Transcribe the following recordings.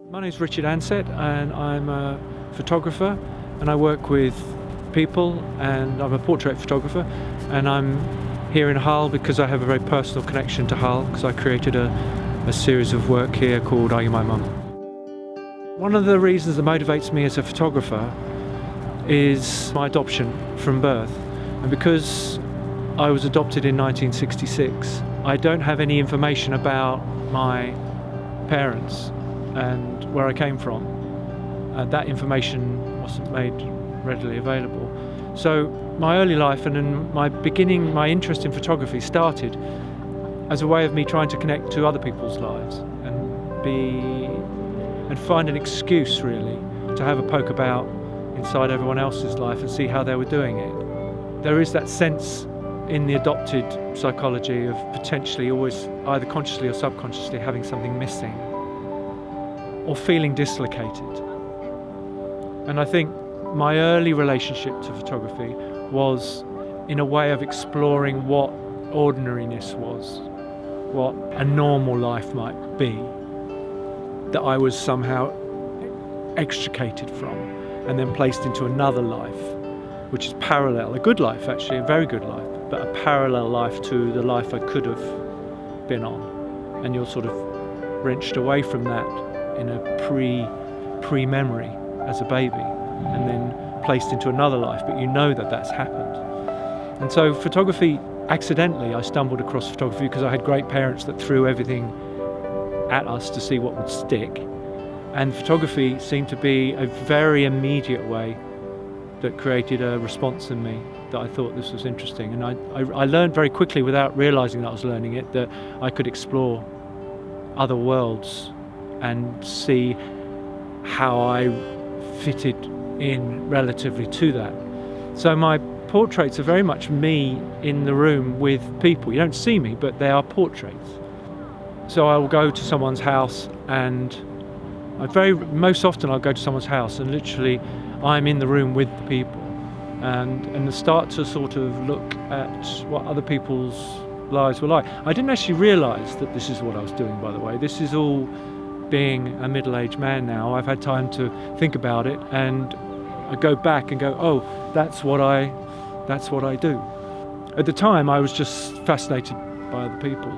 My name is Richard Ansett and I'm a photographer and I work with people and I'm a portrait photographer and I'm here in Hull because I have a very personal connection to Hull because I created a series of work here called Are You My Mum? One of the reasons that motivates me as a photographer is my adoption from birth, and because I was adopted in 1966 I don't have any information about my parents and where I came from. That information wasn't made readily available. So my early life and in my interest in photography started as a way of me trying to connect to other people's lives and find an excuse really to have a poke about inside everyone else's life and see how they were doing it. There is that sense in the adopted psychology of potentially always either consciously or subconsciously having something missing or feeling dislocated. And I think my early relationship to photography was in a way of exploring what ordinariness was, what a normal life might be, that I was somehow extricated from and then placed into another life, which is parallel, a good life actually, a very good life, but a parallel life to the life I could have been on. And you're sort of wrenched away from that in a pre-memory as a baby and then placed into another life, but you know that that's happened. And so photography, accidentally I stumbled across photography because I had great parents that threw everything at us to see what would stick, and photography seemed to be a very immediate way that created a response in me that I thought this was interesting. And I learned very quickly, without realizing that I was learning it, that I could explore other worlds and see how I fitted in relatively to that. So my portraits are very much me in the room with people. You don't see me, but they are portraits. So I will go to someone's house and most often I'll go to someone's house and literally I'm in the room with the people and start to sort of look at what other people's lives were like. I didn't actually realise that this is what I was doing, by the way. This is all being a middle-aged man now. I've had time to think about it and I go back and go, oh, that's what I do. At the time I was just fascinated by other people,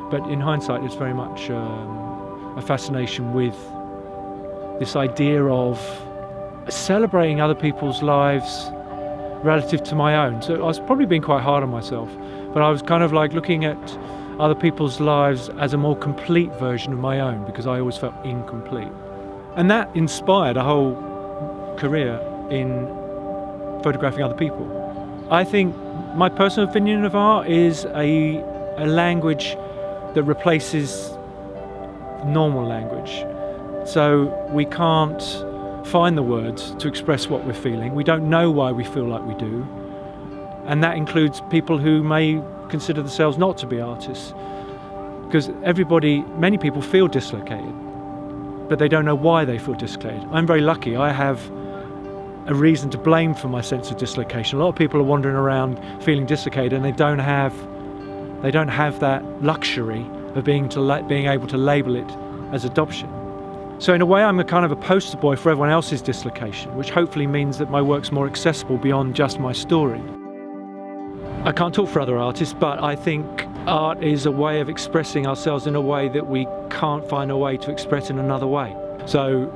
but in hindsight it's very much a fascination with this idea of celebrating other people's lives relative to my own. So I was probably being quite hard on myself, but I was kind of like looking at other people's lives as a more complete version of my own because I always felt incomplete. And that inspired a whole career in photographing other people. I think my personal opinion of art is a language that replaces normal language. So we can't find the words to express what we're feeling. We don't know why we feel like we do. And that includes people who may consider themselves not to be artists. Because many people feel dislocated, but they don't know why they feel dislocated. I'm very lucky. I have a reason to blame for my sense of dislocation. A lot of people are wandering around feeling dislocated and they don't have that luxury of being able to label it as adoption. So in a way I'm a kind of a poster boy for everyone else's dislocation, which hopefully means that my work's more accessible beyond just my story. I can't talk for other artists, but I think art is a way of expressing ourselves in a way that we can't find a way to express in another way. So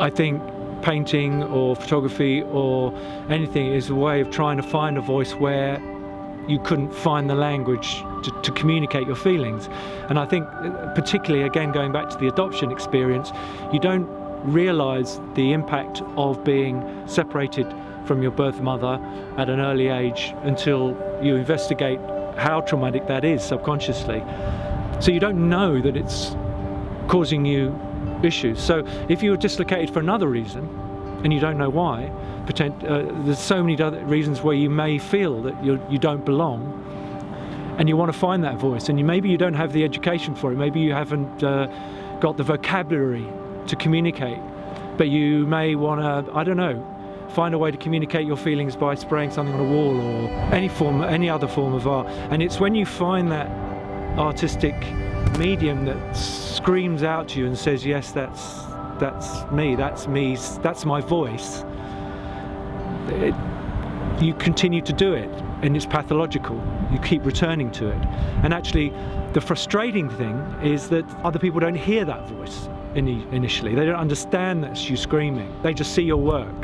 I think painting or photography or anything is a way of trying to find a voice where you couldn't find the language to communicate your feelings. And I think particularly, again, going back to the adoption experience, you don't realise the impact of being separated from your birth mother at an early age until you investigate how traumatic that is subconsciously. So you don't know that it's causing you issues. So if you're dislocated for another reason and you don't know why, there's so many other reasons where you may feel that you don't belong and you want to find that voice, and maybe you don't have the education for it, maybe you haven't got the vocabulary to communicate, but you may want to, I don't know, find a way to communicate your feelings by spraying something on a wall or any other form of art. And it's when you find that artistic medium that's screams out to you and says, yes, that's me, that's my voice, you continue to do it, and it's pathological. You keep returning to it. And actually, the frustrating thing is that other people don't hear that voice initially. They don't understand that's you screaming. They just see your work.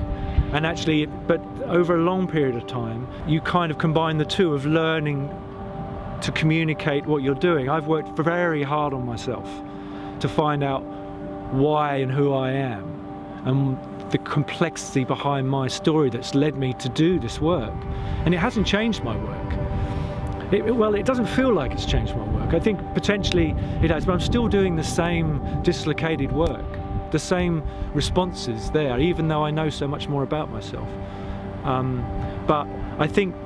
And actually, but over a long period of time, you kind of combine the two of learning to communicate what you're doing. I've worked very hard on myself to find out why and who I am, and the complexity behind my story that's led me to do this work. And it hasn't changed my work. It doesn't feel like it's changed my work. I think potentially it has, but I'm still doing the same dislocated work, the same responses there, even though I know so much more about myself. But I think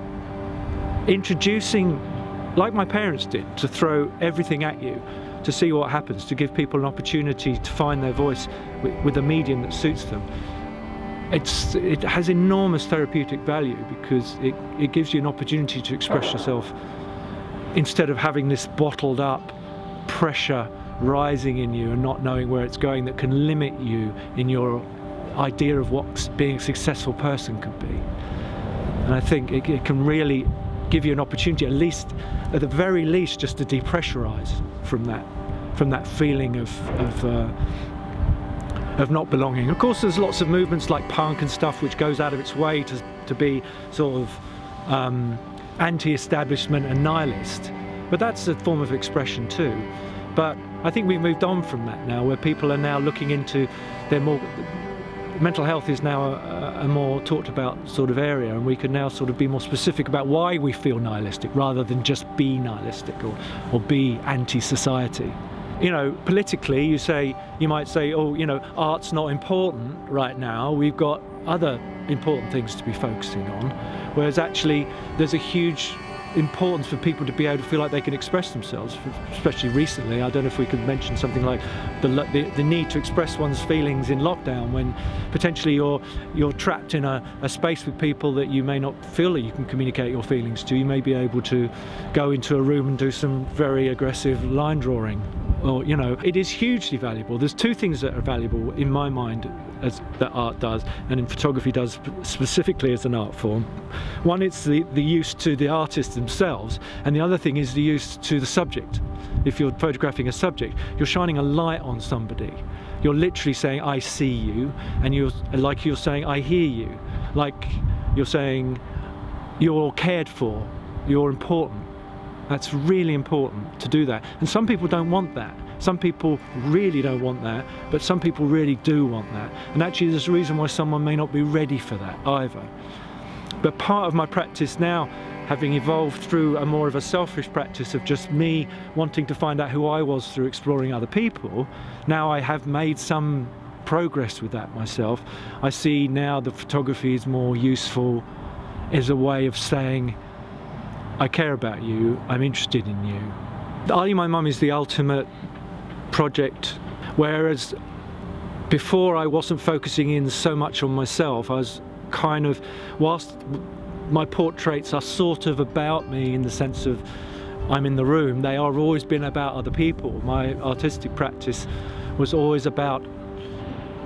introducing, like my parents did, to throw everything at you, to see what happens, to give people an opportunity to find their voice with a medium that suits them. It has enormous therapeutic value because it gives you an opportunity to express yourself instead of having this bottled up pressure rising in you and not knowing where it's going that can limit you in your idea of what being a successful person could be. And I think it can really give you an opportunity, at the very least, just to depressurize from that feeling of not belonging. Of course, there's lots of movements like punk and stuff which goes out of its way to be sort of anti-establishment and nihilist, but that's a form of expression too. But I think we've moved on from that now, where people are now looking into mental health is now a more talked about sort of area, and we can now sort of be more specific about why we feel nihilistic rather than just be nihilistic or be anti-society. You know, politically you might say, oh, you know, art's not important right now, we've got other important things to be focusing on, whereas actually there's a huge importance for people to be able to feel like they can express themselves, especially recently. I don't know if we could mention something like the need to express one's feelings in lockdown, when potentially you're trapped in a space with people that you may not feel that you can communicate your feelings to. You may be able to go into a room and do some very aggressive line drawing, or, you know, it is hugely valuable. There's two things that are valuable in my mind that art does, and in photography does specifically as an art form. One, it's the use to the artists themselves, and the other thing is the use to the subject. If you're photographing a subject, you're shining a light on somebody. You're literally saying, I see you, and you're saying, I hear you. Like you're saying, you're cared for, you're important. That's really important to do that. And some people don't want that. Some people really don't want that, but some people really do want that. And actually there's a reason why someone may not be ready for that either. But part of my practice now, having evolved through a more of a selfish practice of just me wanting to find out who I was through exploring other people, now I have made some progress with that myself. I see now the photography is more useful as a way of saying, I care about you, I'm interested in you. Are You My Mum is the ultimate project, whereas before I wasn't focusing in so much on myself. I was kind of, whilst my portraits are sort of about me in the sense of I'm in the room, they are always been about other people. My artistic practice was always about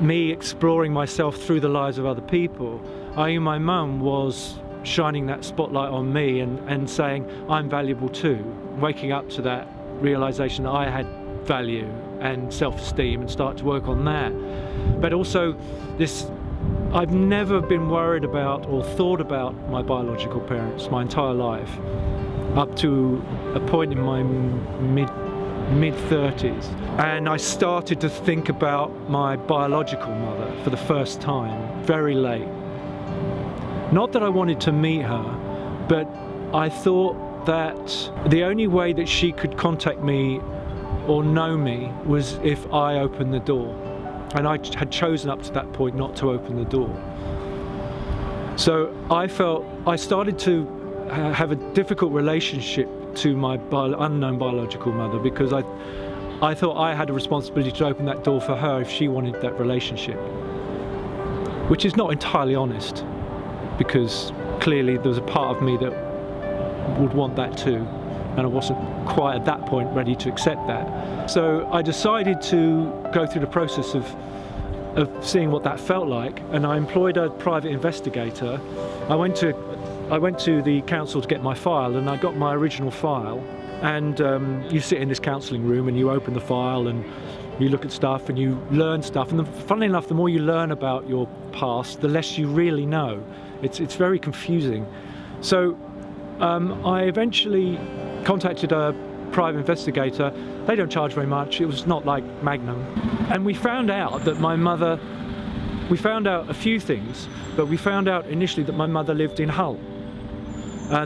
me exploring myself through the lives of other people. Are You My Mum was shining that spotlight on me and saying I'm valuable too, waking up to that realization that I had value and self-esteem and start to work on that. But also this, I've never been worried about or thought about my biological parents my entire life, up to a point in my mid-30s, and I started to think about my biological mother for the first time very late. Not that I wanted to meet her, but I thought that the only way that she could contact me or know me was if I opened the door. And I had chosen up to that point not to open the door. So I started to have a difficult relationship to my unknown biological mother, because I thought I had a responsibility to open that door for her if she wanted that relationship. Which is not entirely honest, because clearly there was a part of me that would want that too. and I wasn't quite at that point ready to accept that. So I decided to go through the process of seeing what that felt like, and I employed a private investigator. I went to the council to get my file, and I got my original file. And you sit in this counselling room and you open the file and you look at stuff and you learn stuff. And funnily enough, the more you learn about your past, the less you really know. It's very confusing. So I eventually contacted a private investigator. They don't charge very much. It was not like Magnum. And we found out that my mother, we found out a few things, but we found out initially that my mother lived in Hull.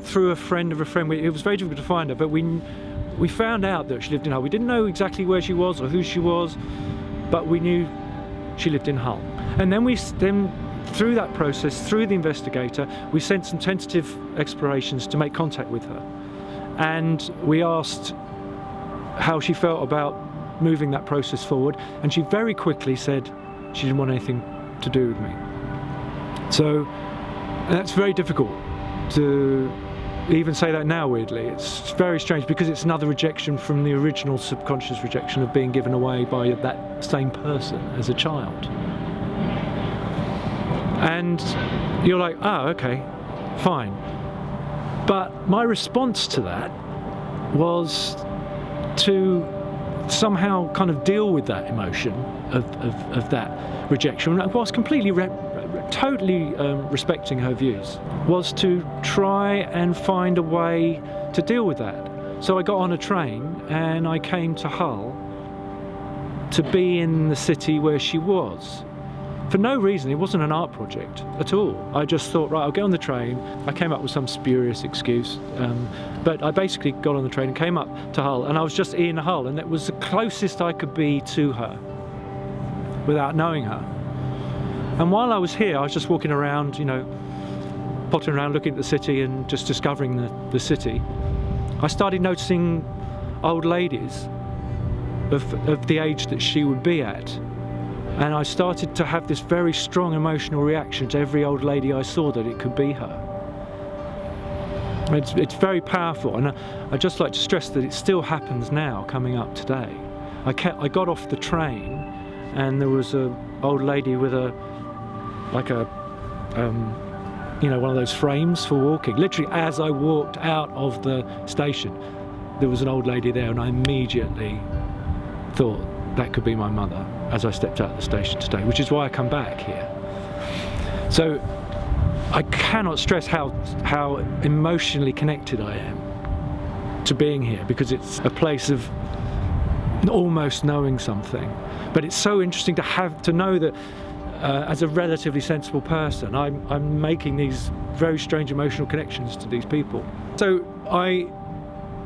Through a friend of a friend. It was very difficult to find her, but we found out that she lived in Hull. We didn't know exactly where she was or who she was, but we knew she lived in Hull. And then through that process, through the investigator, we sent some tentative explorations to make contact with her. And we asked how she felt about moving that process forward, and she very quickly said she didn't want anything to do with me. So that's very difficult to even say that now, weirdly. It's very strange because it's another rejection from the original subconscious rejection of being given away by that same person as a child. And you're like, oh, okay, fine. But my response to that was to somehow kind of deal with that emotion of that rejection. I was completely totally respecting her views, was to try and find a way to deal with that. So I got on a train and I came to Hull to be in the city where she was. For no reason. It wasn't an art project at all. I just thought, right, I'll get on the train. I came up with some spurious excuse, but I basically got on the train and came up to Hull, and I was just in Hull, and it was the closest I could be to her without knowing her. And while I was here, I was just walking around, pottering around, looking at the city and just discovering the city. I started noticing old ladies of the age that she would be at. And I started to have this very strong emotional reaction to every old lady I saw, that it could be her. It's very powerful, and I'd just like to stress that it still happens now, coming up today. I got off the train and there was an old lady with one of those frames for walking. Literally, as I walked out of the station, there was an old lady there, and I immediately thought that could be my mother as I stepped out of the station today, which is why I come back here. So I cannot stress how emotionally connected I am to being here, because it's a place of almost knowing something. But it's so interesting to know that as a relatively sensible person, I'm making these very strange emotional connections to these people. So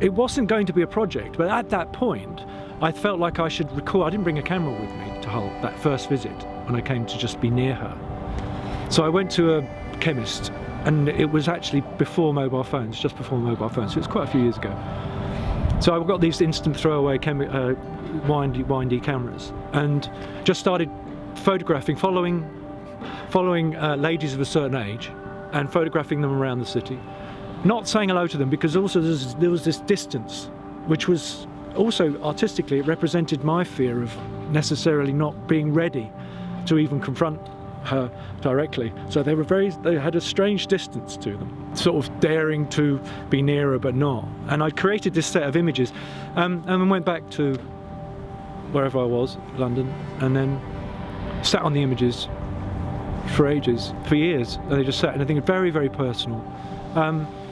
it wasn't going to be a project, but at that point, I felt like I should record. I didn't bring a camera with me to Hull that first visit when I came to just be near her. So I went to a chemist, and it was actually before mobile phones, just before mobile phones, so it's quite a few years ago. So I've got these instant throwaway windy cameras, and just started photographing, following ladies of a certain age and photographing them around the city. Not saying hello to them, because also there was this distance, which was also artistically, it represented my fear of necessarily not being ready to even confront her directly. So they had a strange distance to them, sort of daring to be nearer but not. And I created this set of images, and then went back to wherever I was, London, and then sat on the images for ages, for years, and they just sat, and I think it's very, very personal.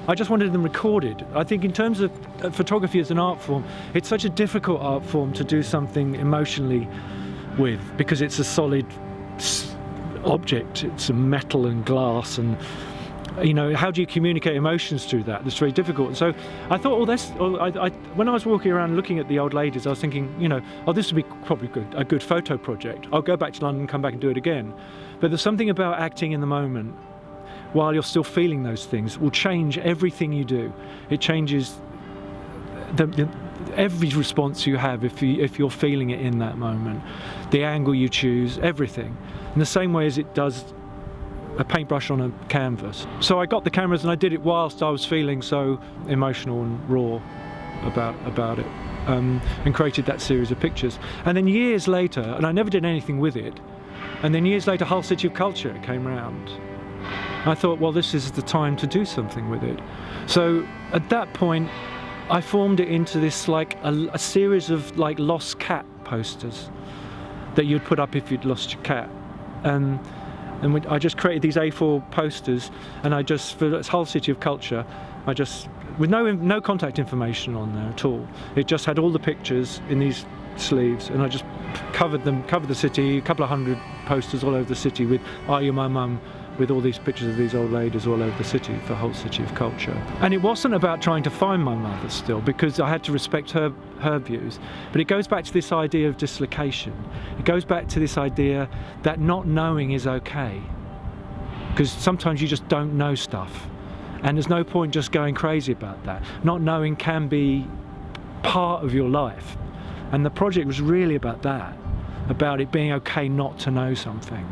I just wanted them recorded. I think in terms of photography as an art form, it's such a difficult art form to do something emotionally with, because it's a solid object, it's a metal and glass, and how do you communicate emotions through that? That's very difficult. And so I thought, when I was walking around looking at the old ladies, I was thinking, this would be probably a good photo project. I'll go back to London, come back and do it again. But there's something about acting in the moment, while you're still feeling those things, will change everything you do. It changes every response you have if you're feeling it in that moment, the angle you choose, everything, in the same way as it does a paintbrush on a canvas. So I got the cameras and I did it whilst I was feeling so emotional and raw about it, and created that series of pictures. And then years later, and I never did anything with it, and then years later, Whole City of Culture came round. I thought, well, this is the time to do something with it. So at that point, I formed it into this like a series of like lost cat posters that you'd put up if you'd lost your cat. I just created these A4 posters, and I just, for this Whole City of Culture, I just, with no contact information on there at all. It just had all the pictures in these sleeves, and I just covered the city, a couple of hundred posters all over the city with "Are You My Mum?" with all these pictures of these old ladies all over the city for Whole City of Culture. And it wasn't about trying to find my mother still, because I had to respect her views. But it goes back to this idea of dislocation. It goes back to this idea that not knowing is okay. Because sometimes you just don't know stuff. And there's no point just going crazy about that. Not knowing can be part of your life. And the project was really about that, about it being okay not to know something.